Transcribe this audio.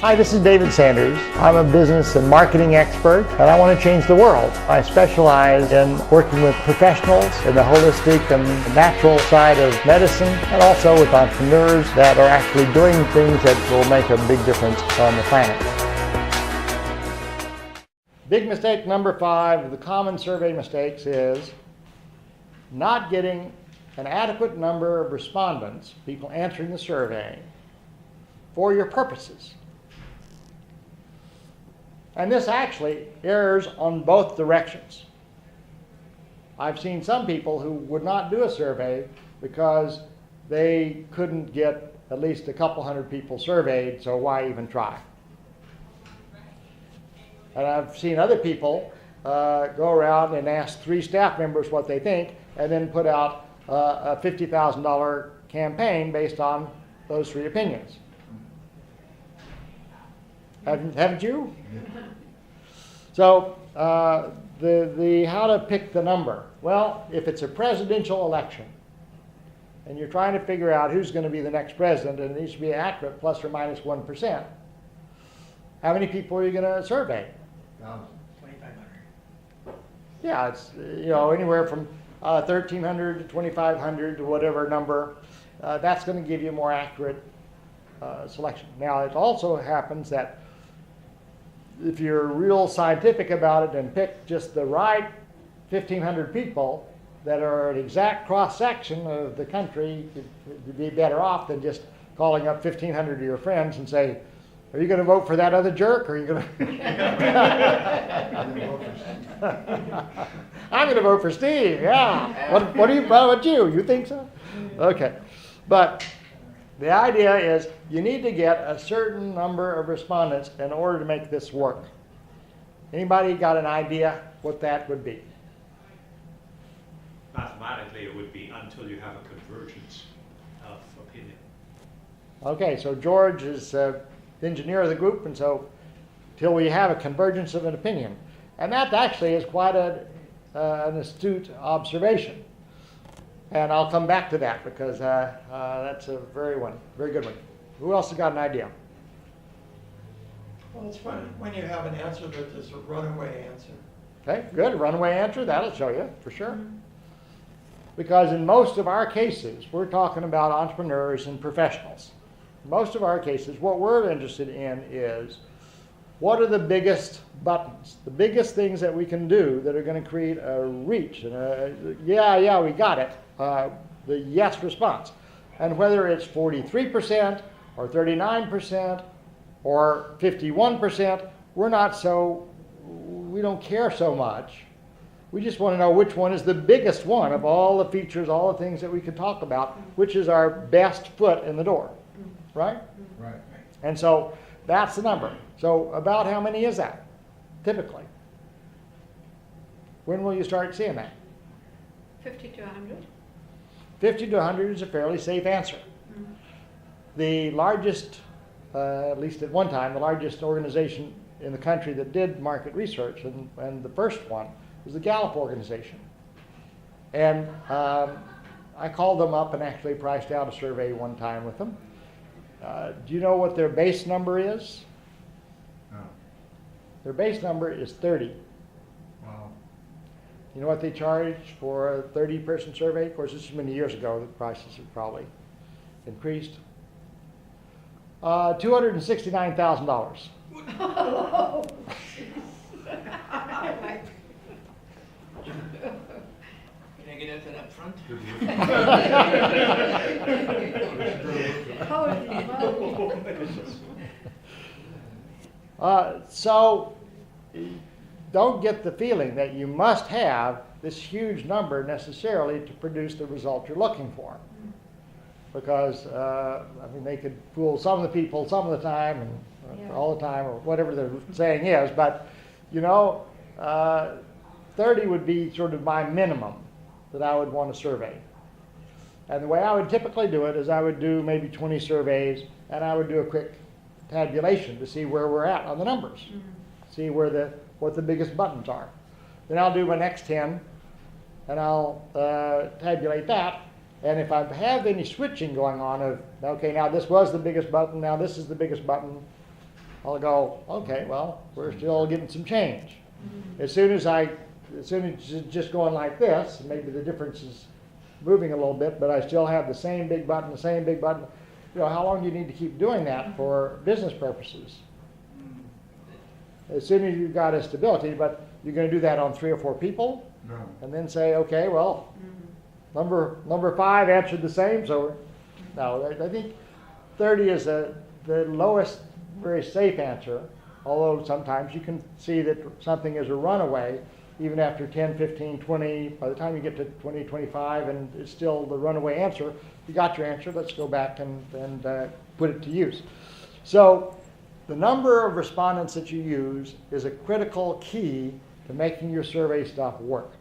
Hi, this is David Sanders. I'm a business and marketing expert, and I want to change the world. I specialize in working with professionals in the holistic and natural side of medicine, and also with entrepreneurs that are actually doing things that will make a big difference on the planet. Big mistake number 5 of the common survey mistakes is not getting an adequate number of respondents, people answering the survey, for your purposes. And this actually errs on both directions. I've seen some people who would not do a survey because they couldn't get at least a couple hundred people surveyed, so why even try? And I've seen other people go around and ask 3 staff members what they think, and then put out a $50,000 campaign based on those 3 opinions. Haven't you? So the how to pick the number. Well, if it's a presidential election and you're trying to figure out who's going to be the next president, and it needs to be accurate, plus or minus 1%, how many people are you going to survey? 2,500. Yeah, it's anywhere from 1,300 to 2,500 to whatever number. That's going to give you a more accurate selection. Now, it also happens that if you're real scientific about it and pick just the right 1,500 people that are an exact cross-section of the country, you'd be better off than just calling up 1,500 of your friends and say, are you going to vote for that other jerk, or are you going to... I'm going to vote for Steve, yeah. What about you? You think so? Okay. But the idea is you need to get a certain number of respondents in order to make this work. Anybody got an idea what that would be? Mathematically, it would be until you have a convergence of opinion. Okay, so George is the engineer of the group, and so till we have a convergence of an opinion. And that actually is quite an astute observation. And I'll come back to that because that's a very good one. Who else has got an idea? Well, it's fun when you have an answer that is a runaway answer. Okay, good. Runaway answer, that'll show you for sure. Because in most of our cases, we're talking about entrepreneurs and professionals. In most of our cases, what we're interested in is what are the biggest buttons, the biggest things that we can do that are going to create a reach and yeah, we got it. The yes response. And whether it's 43% or 39% or 51%, we don't care so much. We just want to know which one is the biggest one of all the features, all the things that we could talk about, which is our best foot in the door, right? Right. And so that's the number. So about how many is that, typically? When will you start seeing that? 50 to 100. 50 to 100 is a fairly safe answer. Mm-hmm. The largest, at least at one time, the largest organization in the country that did market research, and the first one, was the Gallup organization. And I called them up and actually priced out a survey one time with them. Do you know what their base number is? No. Their base number is 30. Wow. You know what they charge for a 30-person survey? Of course, this is many years ago. The prices have probably increased. $269,000. Can I get into that front? So don't get the feeling that you must have this huge number necessarily to produce the result you're looking for. Because, they could fool some of the people some of the time and all the time, or whatever the saying is, but 30 would be sort of my minimum that I would want to survey. And the way I would typically do it is I would do maybe 20 surveys, and I would do a quick tabulation to see where we're at on the numbers, see what the biggest buttons are. Then I'll do my next 10, and I'll tabulate that. And if I have any switching going on of, okay, now this was the biggest button, now this is the biggest button, I'll go, okay, well, we're still getting some change. As soon as it's just going like this, maybe the difference is moving a little bit, but I still have the same big button, you know, how long do you need to keep doing that for business purposes? As soon as you've got a stability, but you're gonna do that on 3 or 4 people, No. and then say, okay, well, number 5 answered the same, so, no, I think 30 is the lowest, very safe answer, although sometimes you can see that something is a runaway, even after 10, 15, 20, by the time you get to 20, 25, and it's still the runaway answer, you got your answer, let's go back and put it to use. So the number of respondents that you use is a critical key to making your survey stuff work.